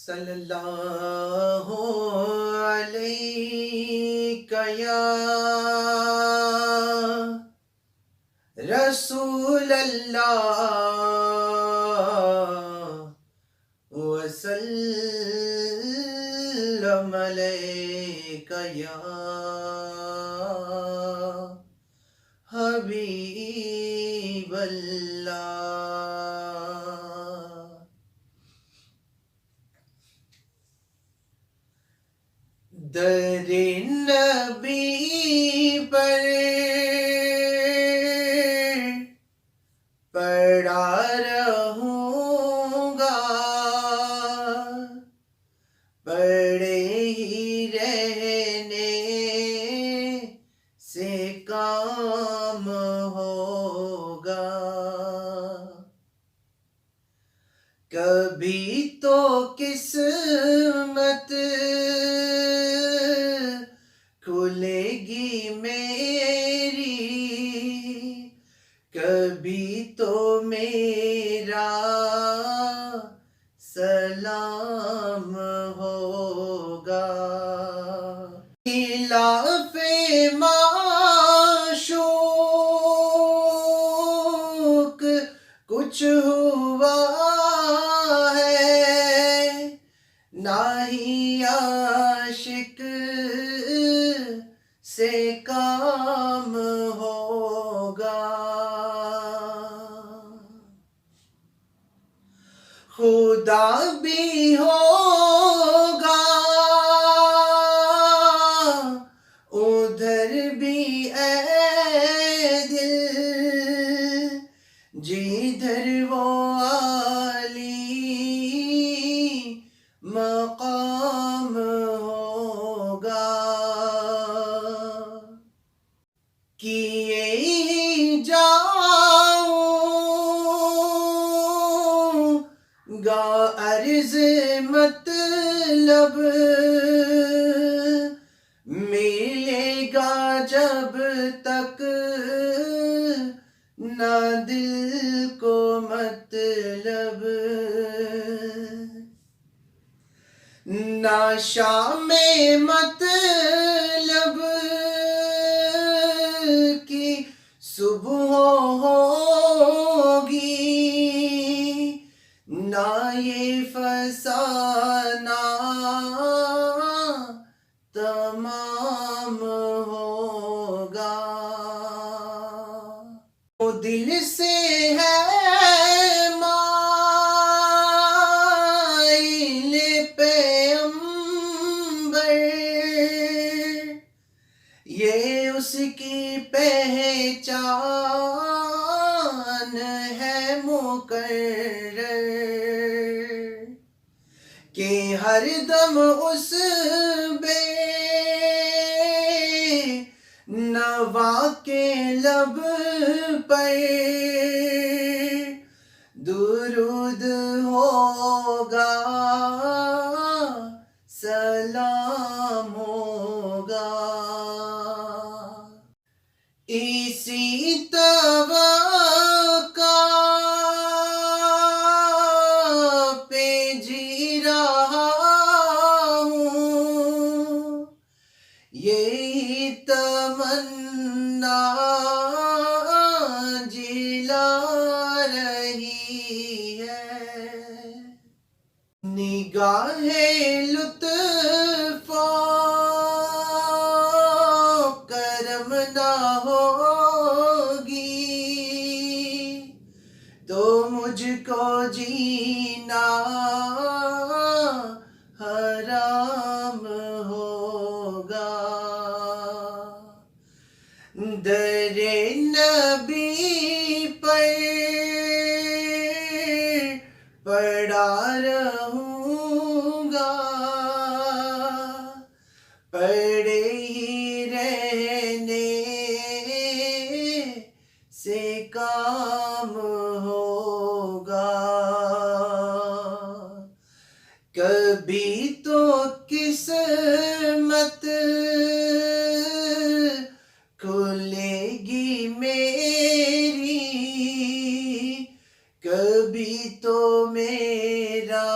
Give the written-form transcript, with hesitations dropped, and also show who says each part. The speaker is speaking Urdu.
Speaker 1: صلی اللہ علیہ یا رسول اللہ وسلم علیک یا حبیب اللہ۔ در نبی پر پڑا رہوں گا، پڑے ہی رہنے سے کام ہوگا۔ کبھی تو قسمت کھلے گی میری، کبھی تو میرا سلام ہوگا۔ خلاف معشوق کچھ ہوا ہے، نہ ہی عاشق سے کام ہوگا۔ خدا بھی ہوگا ادھر بھی اے دل، جدھر وہ عالی مقام ہوگا۔ کیے ہی جاؤں گا عرض مطلب، ملے گا جب تک نہ دل کو مطلب، نہ شام مطلب کی صبح ہوگی، نہ یہ فسانہ تمام ہوگا۔ وہ دل سے ہے مائل پیغمبر، یہ اس کی پہچان ہے مقرر، کہ ہر دم اس بے نوا کے لب پر درود ہوگا، سلام ہوگا۔ اسی توقع پہ جی رہا ہوں، یہی تمنا جلا رہی ہے۔ نگاہ لطف و کرم نہ ہوگی تو مجھ کو جینا حرام ہوگا۔ در نبی پر پڑا رہوں گا، پڑے ہی رہنے سے کام ہوگا۔ کبھی تو قسمت کھلے گی میری، کبھی تو میرا